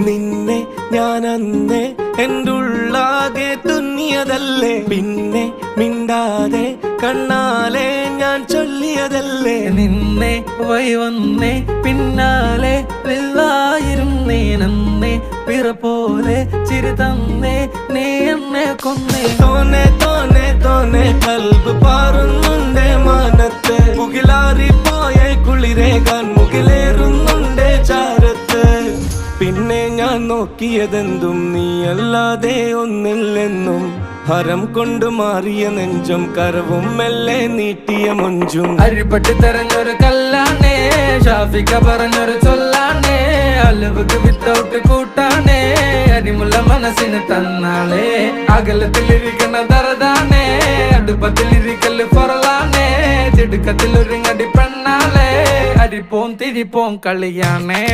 നിന്നെ ഞാൻ അന്നേ എൻ്റെ ഉള്ളാകെ തുന്നിയതല്ലേ, പിന്നെ മിണ്ടാതെ കണ്ണാലെ ഞാൻ ചൊല്ലിയതല്ലേ. നിന്നെ വഴി വന്നേ പിന്നാലെ വെള്ളായിരുന്നേ നന്നേ പിറ പോലെ ചിരി തന്നേ നീ എന്നെ കൊന്നേ. തോനെ തോനെ തോനെ കൽബ് പാറുന്നുണ്ട് മാനത്ത്, മുകിലാറിപ്പോയ കുളിരേകാൻ മുകിലേറുന്നുണ്ട് ചാരത്ത്. പിന്നെ ഞാൻ നോക്കിയതെന്തും നീയല്ലാതെ ഒന്നില്ലെന്നും, ഹരം കൊണ്ട് മാറിയ നെഞ്ചും കരവും മെല്ലെ നീട്ടിയ മൊഞ്ചും. അരിപ്പട്ടി തെരഞ്ഞൊരു കല്ലാണേ, ഷാഫിക്ക പറഞ്ഞൊരു ചൊല്ലാണേ, അലവുക്ക് വിത്തൗട്ട് കൂട്ടാണേ, അരിമുള്ള മനസ്സിന് തന്നാളേ. അകലത്തിലിരിക്കണ ദറദാണേ, അടുപ്പത്തിലിരിക്കല് പൊറലാണേ, തിടുക്കത്തിൽ ഒരുങ്ങടി പെണ്ണാളേ, അരിപ്പോം തിരിപ്പോം കളിയാണേ.